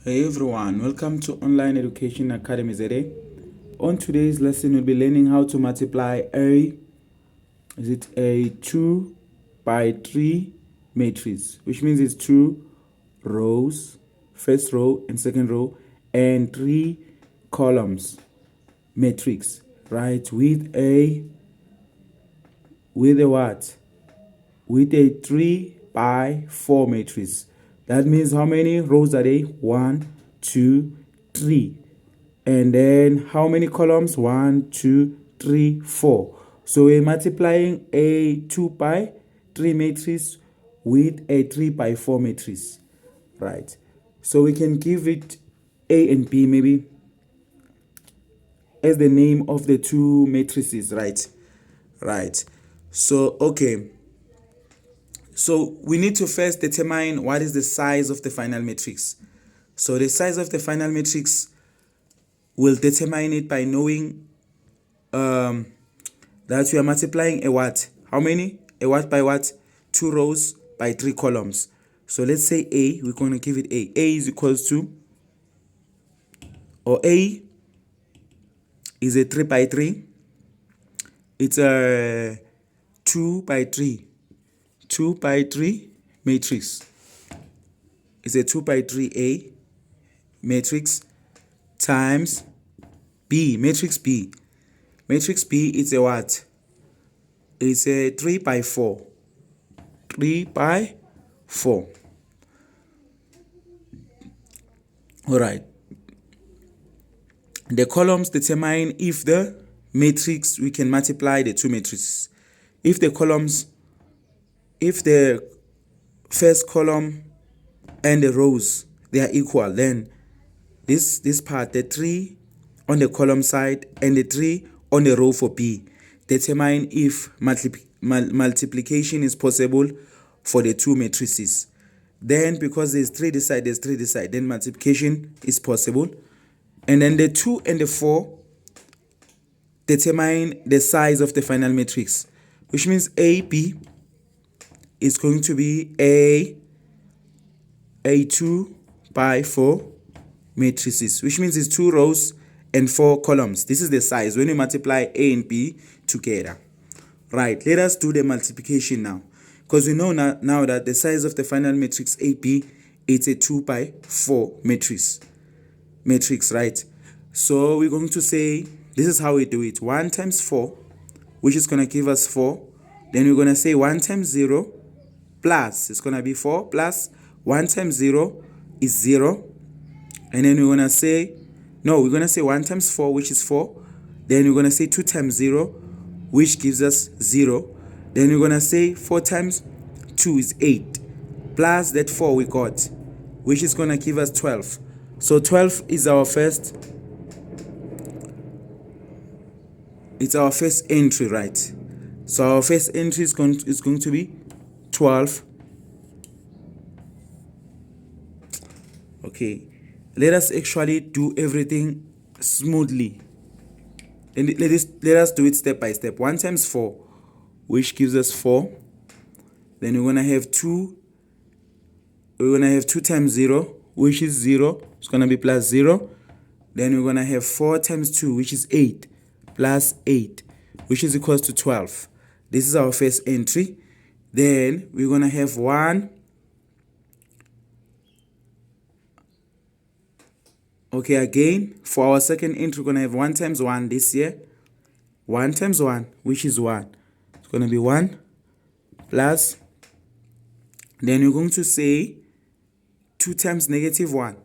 Hey everyone, welcome to Online Education Academy ZA. On today's lesson, we'll be learning how to multiply a 2 by 3 matrix, which means it's 2 rows, first row and second row, and 3 columns matrix, right? With a what? With a 3 by 4 matrix. That means how many rows are they? 1, 2, 3. And then how many columns? 1, 2, 3, 4. So we're multiplying a 2 by 3 matrix with a 3 by 4 matrix, right? So we can give it A and B maybe as the name of the two matrices, right? Right. So, okay. So we need to first determine what is the size of the final matrix. So the size of the final matrix, will determine it by knowing that we are multiplying a what? How many? A what by what? 2 rows by 3 columns. So let's say A, we're going to give it A. A is equals to, or A is a 3 by 3. It's a 2 by 3. 2 by 3 matrix. It's a 2 by 3A matrix times B, matrix B. Matrix B is a what? It's a 3 by 4. 3 by 4. All right. The columns determine if the matrix, we can multiply the two matrices. If the first column and the rows, they are equal, then this part, the 3 on the column side and the 3 on the row for B, determine if multiplication is possible for the two matrices. Then because there's 3 this side, there's 3 this side, then multiplication is possible. And then the 2 and the 4 determine the size of the final matrix, which means AB is going to be a 2 by 4 matrices, which means it's 2 rows and 4 columns. This is the size when you multiply A and B together. Right, let us do the multiplication now, because we know now that the size of the final matrix AB is a 2 by 4 matrix, right? So we're going to say, this is how we do it. 1 times 4, which is going to give us 4. Then we're going to say 1 times 0 plus, it's going to be 4 plus 1 times 0 is 0. And then we're going to say, no, we're going to say 1 times 4, which is 4. Then we're going to say 2 times 0, which gives us 0. Then we're going to say 4 times 2 is 8. Plus that 4 we got, which is going to give us 12. So 12 is our first, it's our first entry, right? So our first entry is going to be 12. Okay, let us actually do everything smoothly. And let us do it step by step. 1 times 4, which gives us 4. Then we're going to have 2. We're going to have 2 times 0, which is 0. It's going to be plus 0. Then we're going to have 4 times 2, which is 8, plus 8, which is equals to 12. This is our first entry. Then we're going to have 1. Okay, again, for our second entry, we're going to have 1 times 1 this here. 1 times 1, which is 1. It's going to be 1 plus. Then we're going to say 2 times negative 1,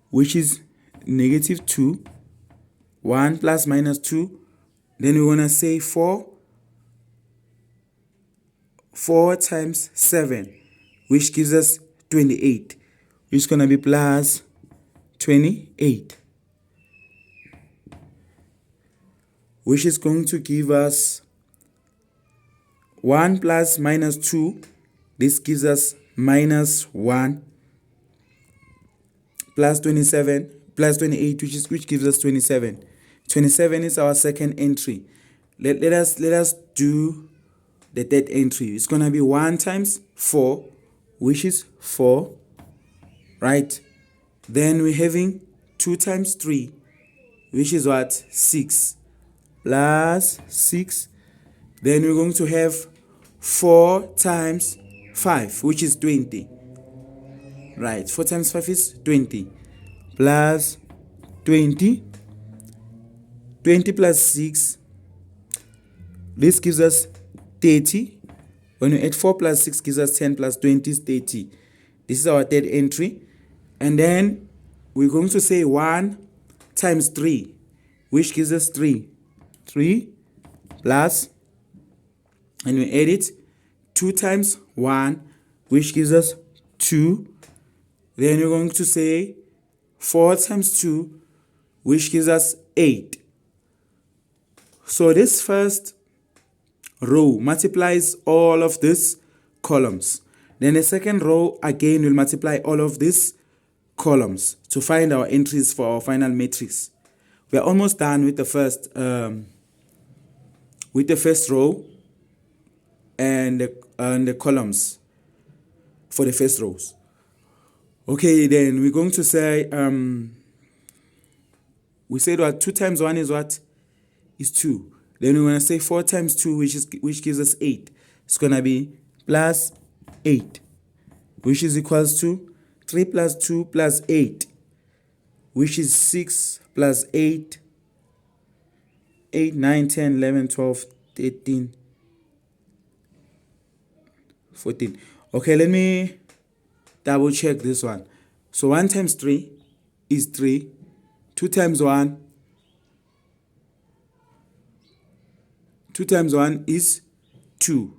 which is negative 2. 1 plus minus 2. Then we're going to say 4 times 7, which gives us 28, which is going to be plus 28, which is going to give us 1 plus minus 2. This gives us minus 1 plus 27 plus 28, which gives us 27. 27 is our second entry. Let us do the third entry. It's going to be 1 times 4, which is 4, right? Then we're having 2 times 3, which is what? 6, plus 6. Then we're going to have 4 times 5, which is 20. Right, 4 times 5 is 20, plus 20. 20 plus 6, this gives us 30. When you add 4 plus 6 gives us 10, plus 20 is 30. This is our third entry. And then we're going to say 1 times 3, which gives us 3. 3 plus, and we add it, 2 times 1, which gives us 2. Then we're going to say 4 times 2, which gives us 8. So this first row multiplies all of these columns. Then the second row again will multiply all of these columns to find our entries for our final matrix. We are almost done with the first row and the columns for the first rows. Okay, then we're going to say we said what 2 times 1 is what? Is 2. Then we're going to say 4 times 2, which gives us 8. It's going to be plus 8, which is equals to 3 plus 2 plus 8, which is 6 plus 8, 8, 9, 10, 11, 12, 13, 14. Okay, let me double check this one. So 1 times 3 is 3. 2 times 1. 2 times 1 is 2.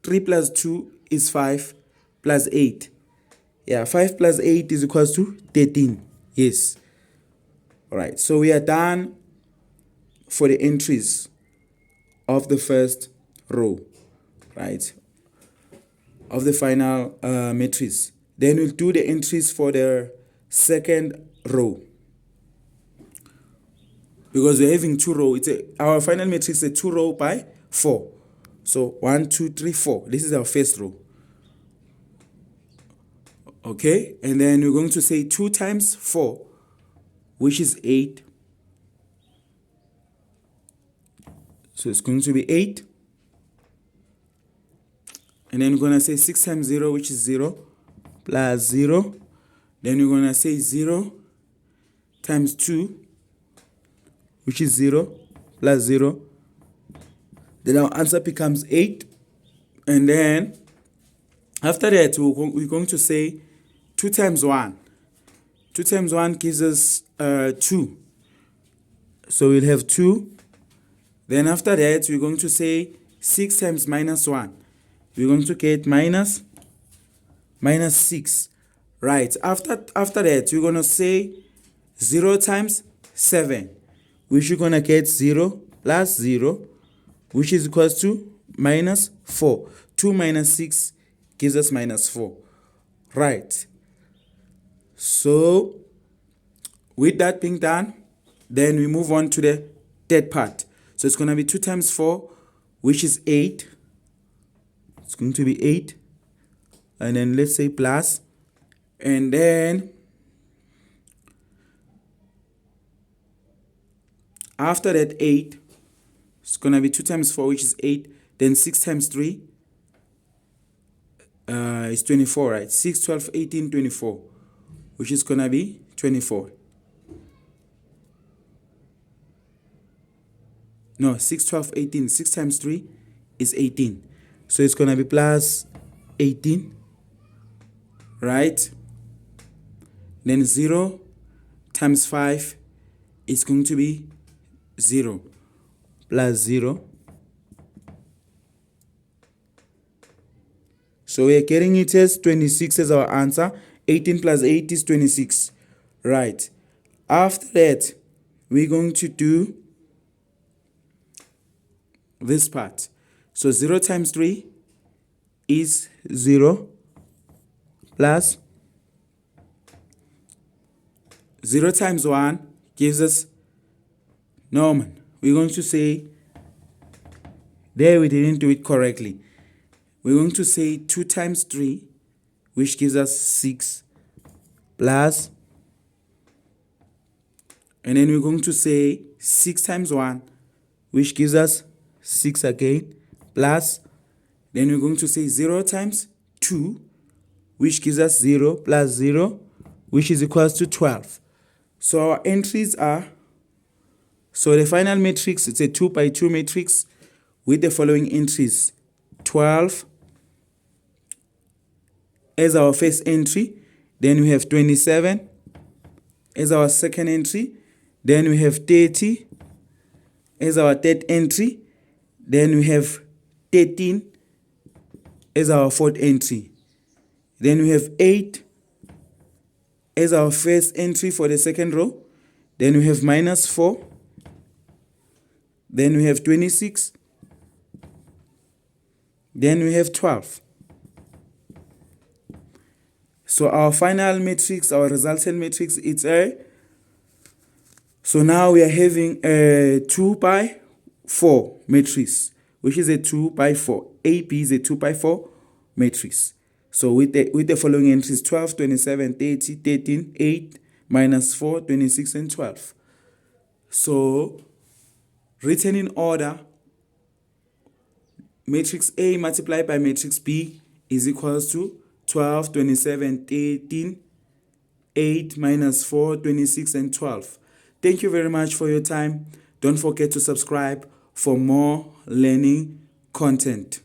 3 plus 2 is 5 plus 8. Yeah, 5 plus 8 is equals to 13. Yes. All right, so we are done for the entries of the first row, right, of the final matrix. Then we'll do the entries for the second row. Because we're having 2 rows. Our final matrix is a 2 row by 4. So 1, 2, 3, 4. This is our first row. Okay, and then we're going to say 2 times 4, which is 8. So it's going to be 8. And then we're going to say 6 times 0, which is 0, plus 0. Then we're going to say 0 times 2, which is 0, plus 0. Then our answer becomes 8. And then after that, we're going to say 2 times 1. 2 times 1 gives us 2. So we'll have 2. Then after that, we're going to say 6 times minus 1. We're going to get minus 6. Right. After that, we're going to say 0 times 7, which you're going to get 0 plus 0, which is equals to minus 4. 2 minus 6 gives us minus 4. Right. So with that being done, then we move on to the third part. So it's going to be 2 times 4, which is 8. It's going to be 8. And then let's say plus. And then after that 8, it's going to be 2 times 4, which is 8. Then 6 times 3 is 24, right? 6, 12, 18, 24, which is going to be 24. No, 6, 12, 18. 6 times 3 is 18. So it's going to be plus 18, right? Then 0 times 5 is going to be 0, plus 0. So we are getting it as 26 as our answer. 18 plus 8 is 26. Right. After that, we're going to do this part. So 0 times 3 is 0, plus 0 times 1 gives us, no man, we're going to say, there we didn't do it correctly. We're going to say 2 times 3, which gives us 6, plus And then we're going to say 6 times 1, which gives us 6 again, plus, then we're going to say 0 times 2, which gives us 0 plus 0, which is equals to 12. So our entries are, so the final matrix, it's a 2 by 2 matrix with the following entries. 12 as our first entry, then we have 27 as our second entry, then we have 30 as our third entry, then we have 13 as our fourth entry, then we have 8 as our first entry for the second row, then we have -4, then we have 26, then we have 12. So our final matrix, our resultant matrix, it's a, so now we are having a 2 by 4 matrix, which is a 2 by 4. AP is a 2 by 4 matrix. So with the following entries, 12, 27, 30, 13, 8, -4, 26, and 12. So written in order, matrix A multiplied by matrix B is equals to 12, 27, 13, 8, -4, 26, and 12. Thank you very much for your time. Don't forget to subscribe for more learning content.